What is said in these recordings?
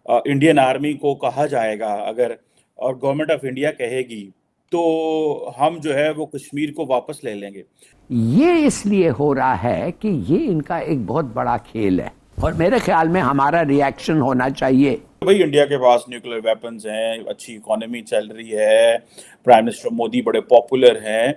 Indian army को कहा जाएगा अगर, और गवर्नमेंट ऑफ इंडिया कहेगी, तो हम जो है वो कश्मीर को वापस ले लेंगे। ये इसलिए हो रहा है कि ये इनका एक बहुत बड़ा खेल है, और मेरे ख्याल में हमारा रिएक्शन होना चाहिए। भाई इंडिया के पास न्यूक्लियर वेपन्स हैं, अच्छी इकोनॉमी चल रही है, प्राइम मिनिस्टर मोदी बड़े पॉपुलर हैं।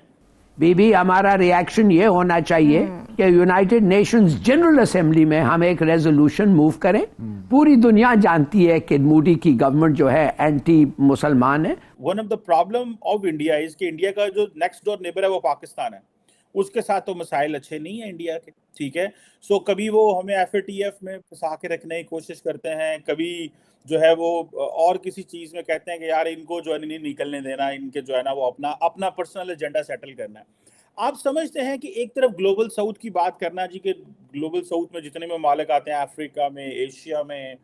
बीबी, हमारा रिएक्शन ये होना चाहिए कि यूनाइटेड नेशंस जनरल असेंबली में हम एक रेजोल्यूशन मूव करें। पूरी दुनिया जानती है कि मोदी की गवर्नमेंट जो है एंटी मुसलमान है। One of the problem of India is कि इंडिया का जो नेक्स्ट डोर नेबर है वो पाकिस्तान है, उसके साथ तो मसाइल अच्छे नहीं है इंडिया के, ठीक है। सो कभी वो हमें एफएटीएफ में फंसा के रखने की कोशिश करते हैं, कभी जो है वो और किसी चीज में कहते हैं कि यार इनको जो है नहीं निकलने देना, इनके जो है ना वो अपना अपना पर्सनल एजेंडा सेटल करना है। आप समझते हैं कि एक तरफ ग्लोबल साउथ की बात करना जी, कि ग्लोबल साउथ में जितने ममालिक आते हैं, अफ्रीका में, एशिया में,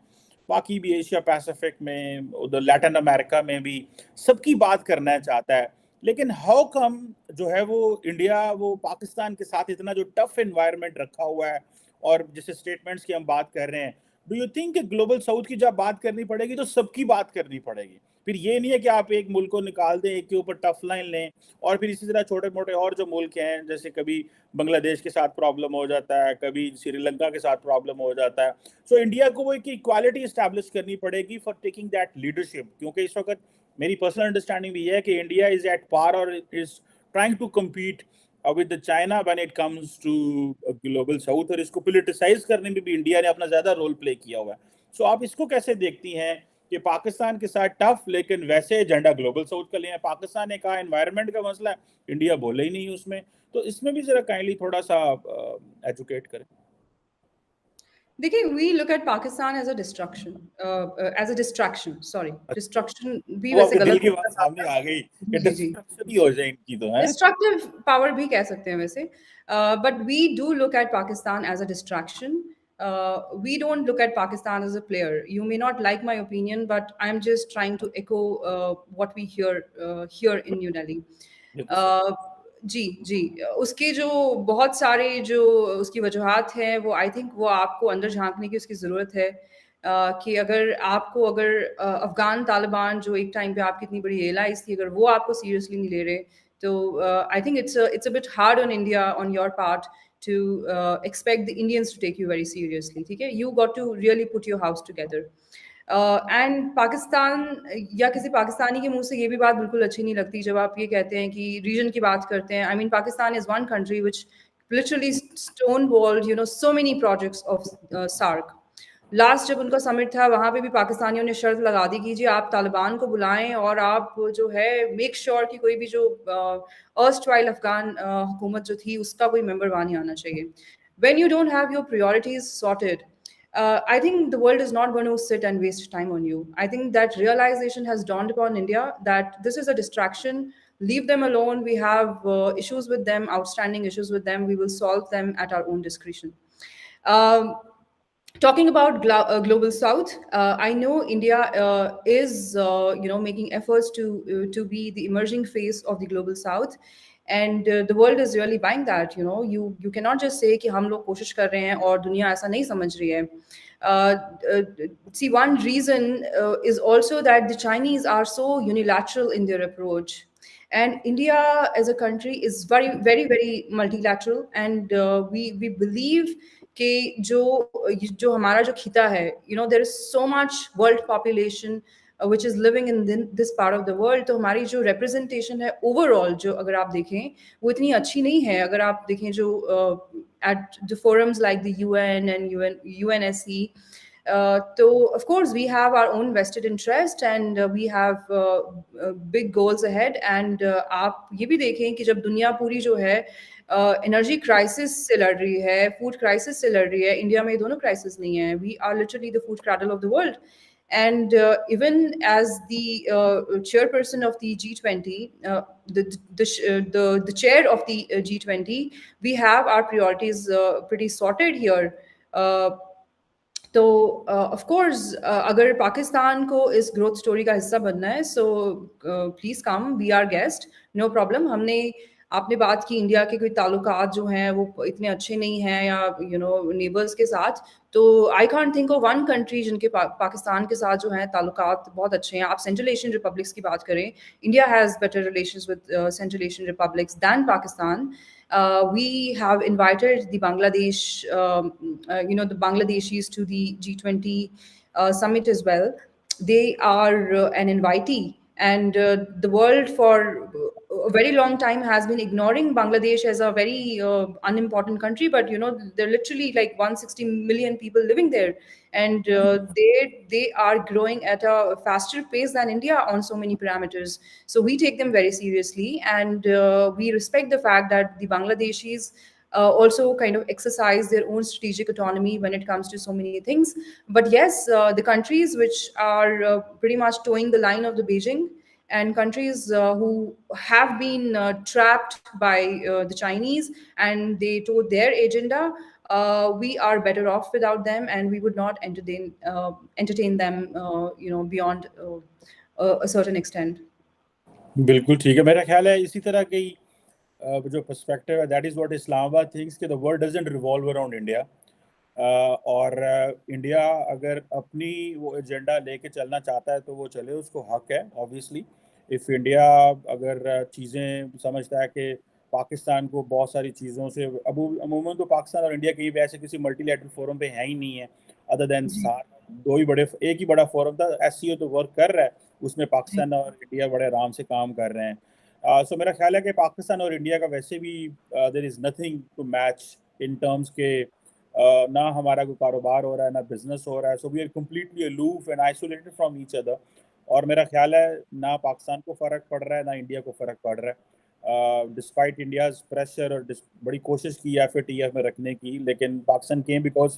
बाकी भी एशिया पैसिफिक में, उधर लैटिन अमेरिका में भी, सबकी बात करना चाहता है, लेकिन हाउ कम जो है वो इंडिया वो पाकिस्तान के साथ इतना जो टफ एनवायरनमेंट रखा हुआ है, और जैसे स्टेटमेंट्स की हम बात कर रहे हैं, डू यू थिंक कि ग्लोबल साउथ की जब बात करनी पड़ेगी तो सबकी बात करनी पड़ेगी? फिर ये नहीं है कि आप एक मुल्क को निकाल दें, एक के ऊपर टफ लाइन लें, और फिर इसी तरह छोटे मोटे और जो मुल्क हैं, जैसे कभी बांग्लादेश के साथ प्रॉब्लम हो जाता है, कभी श्रीलंका के साथ प्रॉब्लम हो जाता है। सो इंडिया को वो एक इक्वालिटी इस्टेब्लिश करनी पड़ेगी फॉर टेकिंग दैट लीडरशिप, क्योंकि इस वक्त मेरी पर्सनल अंडरस्टैंडिंग भी है कि इंडिया इज एट पार और is trying to compete with China when it comes to global south, और इसको पोलिटिसाइज करने में भी इंडिया ने अपना ज्यादा रोल प्ले किया हुआ है। सो आप इसको कैसे देखती हैं कि पाकिस्तान के साथ टफ लेकिन वैसे एजेंडा ग्लोबल साउथ का लिया? पाकिस्तान ने कहा एनवायरनमेंट का मसला है, इंडिया बोले ही नहीं उसमें, तो इसमें भी जरा काइंडली थोड़ा सा एजुकेट करें। देखिए, we look at Pakistan as a distraction, sorry, destruction भी वो वैसे आपके दिल गलत की बात सामने आ गई कि जी जी डिस्ट्रक्शन ही हो जाए इनकी, तो है डिस्ट्रक्टिव पावर भी कह सकते हैं वैसे, but we do look at Pakistan as a distraction. We don't look at Pakistan as a player. You may not like my opinion, but I'm just trying to echo what we hear here in New Delhi. जी जी, उसके जो बहुत सारे जो उसकी वजूहात हैं, वो I think वो आपको अंदर झांकने की उसकी ज़रूरत है, कि अगर आपको अफ़गान तालिबान जो एक टाइम पे आपकी इतनी बड़ी एलाइज थी, अगर वो आपको सीरियसली नहीं ले रहे, तो I think it's a bit hard on India on your part to expect the Indians to take you very seriously. ठीक है, you got to really put your house together. And Pakistan या किसी पाकिस्तानी के मुंह से ये भी बात बिल्कुल अच्छी नहीं लगती जब आप ये कहते हैं कि रीजन की बात करते हैं. I mean, Pakistan is one country which literally stone walled so many projects of SAARC. Last जब उनका समिट था, वहाँ पे भी पाकिस्तानियों ने शर्त लगा दी कि जी आप तालिबान को बुलाएं, और आप जो है मेक श्योर कि कोई भी जो अर्स्टवाइल अफगान हुकूमत जो थी उसका कोई मेंबर वहाँ नहीं आना चाहिए. When you don't have your priorities sorted, I think the world is not going to sit and waste time on you. I think that realization has dawned upon India that this is a distraction. Leave them alone. We have issues with them, outstanding issues with them. We will solve them at our own discretion. Um, Talking about global South, I know India is making efforts to be the emerging face of the global South, and the world is really buying that. You cannot just say कि हम लोग कोशिश कर रहे हैं और दुनिया ऐसा नहीं समझ रही है. See, one reason is also that the Chinese are so unilateral in their approach, and India as a country is very very very multilateral, and we believe कि जो हमारा जो खिता है, there is so much world population which is living in this part of the world. तो हमारी जो representation है overall, जो अगर आप देखें, वो इतनी अच्छी नहीं है. अगर आप देखें जो at the forums like the UN and UNSC, so of course we have our own vested interest, and we have big goals ahead. And आप ये भी देखें कि जब दुनिया पूरी जो है एनर्जी क्राइसिस से लड़ रही है, फूड क्राइसिस से लड़ रही है, इंडिया में ये दोनों क्राइसिस नहीं है. We are literally the food cradle of the world. And even as the chairperson of the G20, the chair of the G20, we have our priorities pretty sorted here. तो of course अगर पाकिस्तान को इस growth story का हिस्सा बनना है, so please come, we are guest, no problem. हमने आपने बात की इंडिया के कोई ताल्लुकात जो हैं वो इतने अच्छे नहीं हैं या नेबर्स के साथ, तो I can't think of one country जिनके पाकिस्तान के साथ जो है ताल्लुकात बहुत अच्छे हैं। आप सेंट्रल एशियन रिपब्लिक्स की बात करें, India has better relations with central Asian republics than Pakistan. We have invited the Bangladesh, the Bangladeshis to the G20 summit as well. They are an invitee, and the world for a very long time has been ignoring Bangladesh as a very unimportant country. But there are literally like 160 million people living there, and they are growing at a faster pace than India on so many parameters. So we take them very seriously, and we respect the fact that the Bangladeshis also kind of exercise their own strategic autonomy when it comes to so many things. But yes, the countries which are pretty much towing the line of the Beijing, and countries who have been trapped by the Chinese and they told their agenda, we are better off without them, and we would not entertain them beyond a certain extent. बिल्कुल ठीक है, मेरा ख्याल है इसी तरह की जो पर्सपेक्टिव है, that is what Islamabad thinks कि the world doesn't revolve around India. और इंडिया अगर अपनी वो एजेंडा लेके चलना चाहता है तो वो चले, उसको हक है ऑब्वियसली। इफ़ इंडिया अगर चीज़ें समझता है कि पाकिस्तान को बहुत सारी चीज़ों से, अब अमूमन तो पाकिस्तान और इंडिया कहीं भी ऐसे किसी मल्टीलैटरल फोरम पे है ही नहीं है, अदर देन साथ दो ही बड़े, एक ही बड़ा फोरम था, एससीओ तो वर्क कर रहा है, उसमें पाकिस्तान और इंडिया बड़े आराम से काम कर रहे हैं। सो मेरा ख्याल है कि पाकिस्तान और इंडिया का वैसे भी there is nothing to match in terms के ना हमारा कोई कारोबार हो रहा है, ना बिजनेस हो रहा है। So we are completely aloof and isolated from each other. और मेरा ख्याल है ना पाकिस्तान को फ़र्क पड़ रहा है ना इंडिया को फ़र्क पड़ रहा है। डिस्पाइट इंडियाज़ प्रेशर और बड़ी कोशिश की FATF में रखने की, लेकिन Pakistan came because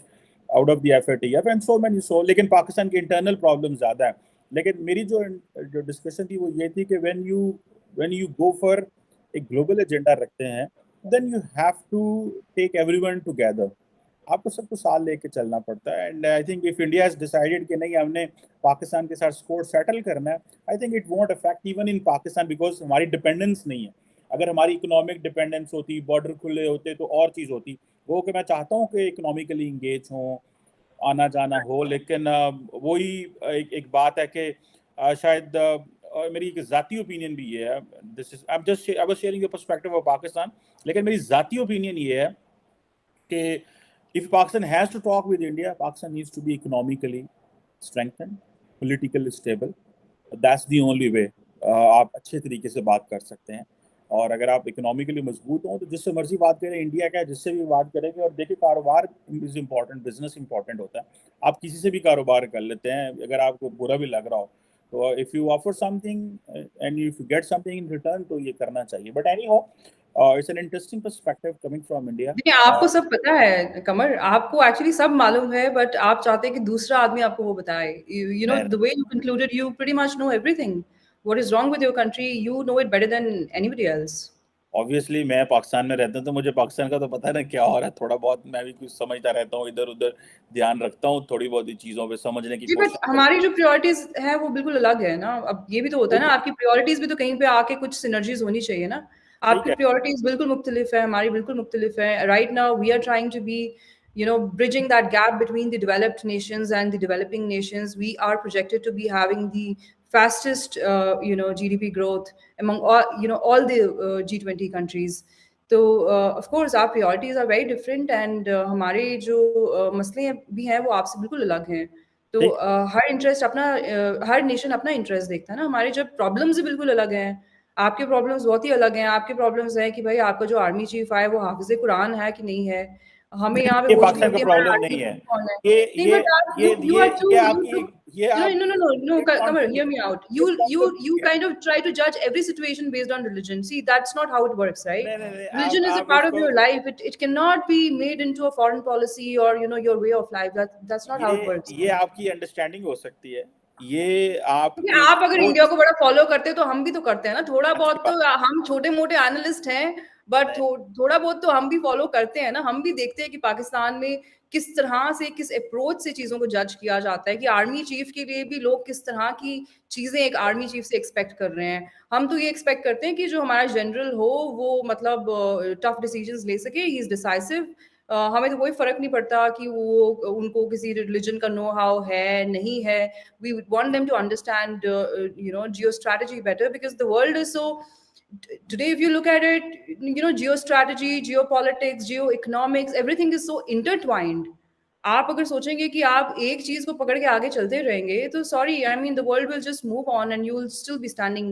out of the FATF and so many so, लेकिन पाकिस्तान के इंटरनल प्रॉब्लम ज़्यादा है। लेकिन मेरी जो डिस्कशन थी वो ये थी कि व्हेन यू गो फॉर एक ग्लोबल एजेंडा रखते हैं, then you have to take everyone together, आपको सबको साथ लेके चलना पड़ता है। And I think if India has decided कि नहीं हमने पाकिस्तान के साथ स्कोर सेटल करना है, I think it won't affect even in Pakistan, because हमारी डिपेंडेंस नहीं है। अगर हमारी इकोनॉमिक डिपेंडेंस होती, बॉर्डर खुले होते तो और चीज़ होती। वो कि मैं चाहता हूँ कि इकोनॉमिकली इंगेज हों, आना जाना हो, लेकिन वही एक बात है कि शायद और मेरी एक ज़ाती ओपिनियन भी ये है, this is I was sharing the perspective of Pakistan, लेकिन मेरी ज़ाती ओपिनियन ये है कि if Pakistan has to talk with India, Pakistan needs to be economically strengthened, politically stable. That's the only way आप अच्छे तरीके से बात कर सकते हैं। और अगर आप इकोनॉमिकली मजबूत हो तो जिससे मर्जी बात करें, इंडिया का जिससे भी बात करेंगे। और देखिए कारोबार इज इम्पॉर्टेंट, बिजनेस इम्पॉर्टेंट होता है, आप किसी से भी कारोबार कर लेते हैं अगर आपको बुरा भी लग रहा हो। तो if you offer something and if you get something in return तो ये करना चाहिए। बट एनी हो, it's an interesting perspective coming from India. देखिए, आपको सब पता है कमर, आपको एक्चुअली सब मालूम है, बट आप चाहते हैं कि दूसरा आदमी आपको वो बताए। You know the way you concluded, you pretty much know everything. What is wrong with your country? You know it better than anybody else. Obviously मैं पाकिस्तान में रहता हूँ तो मुझे पाकिस्तान का तो पता है ना क्या हो रहा है। थोड़ा बहुत मैं भी कुछ समझता रहता हूँ, इधर उधर ध्यान रखता हूँ, थोड़ी बहुत चीज़ों पे समझने की जी, कोशिश बट करता हमारी जो प्रायोरिटीज है वो बिल्कुल अलग है ना। अब ये भी तो होता है ना, हूँ। आपकी प्रायोरिटीज भी तो कहीं पे आके कुछ सिनर्जीज होनी चाहिए ना। ठीक आपकी है, प्रायोरिटीज बिल्कुल मुख्तलिफ है, हमारी बिल्कुल मुख्तलिफ है। Right now we are trying to be bridging that gap between the developed nations and the developing nations. We are projected to be having the fastest GDP growth among all the G20 countries. तो of course our priorities are very different, and हमारे जो मसले भी हैं वो आपसे बिल्कुल अलग हैं। तो ठीक। हर इंटरेस्ट अपना, हर नेशन अपना इंटरेस्ट देखता है ना। हमारे जब प्रॉब्लम्स ही बिल्कुल अलग हैं, आपके प्रॉब्लम्स बहुत ही अलग हैं। आपके प्रॉब्लम्स हैं कि भाई आपका जो आर्मी चीफ है वो हाफिज कुरान है कि नहीं है। हमें यहाँ पे ये होश नहीं पाकिस्तान का होती हमारा प्रॉब्लम आर्मी नहीं है। चीफ कौन है। ये नहीं, ये बट आप ये you ये are too ये you आपकी too ये no, आप no, no, no, no, एक come point on, hear me out. एक पॉइंट You को you kind of try to judge every situation based on religion. See, that's not how it works, right? नहीं नहीं नहीं, Religion is a आप part of इसको your life. It cannot be made into a foreign policy or your way of life. That's not how it works. ये आपकी understanding हो सकती है, ये क्योंकि आपकी आप अगर इंडिया सोच को बड़ा फॉलो करते हैं तो हम भी तो करते हैं ना थोड़ा अच्छी बहुत। तो बात हम छोटे मोटे एनालिस्ट हैं, बट है। थोड़ा बहुत तो हम भी फॉलो करते हैं ना। हम भी देखते हैं कि पाकिस्तान में किस तरह से, किस अप्रोच से चीज़ों को जज किया जाता है कि आर्मी चीफ के लिए भी लोग किस तरह की चीज़ें एक आर्मी चीफ से एक्सपेक्ट कर रहे हैं। हम तो ये एक्सपेक्ट करते हैं कि जो हमारा जनरल हो वो मतलब टफ डिसीजंस ले सके, ही इज़ डिसाइसिव। हमें तो कोई फ़र्क नहीं पड़ता कि वो उनको किसी रिलीजन का नो हाउ है, नहीं है। We want them to understand, geostrategy better, because the world is so. Today, if you look at it, geostrategy, geopolitics, geoeconomics, everything is so intertwined. आप अगर सोचेंगे कि आप एक चीज को पकड़ के आगे चलते रहेंगे, तो sorry, I mean the world will just move on and you will still be standing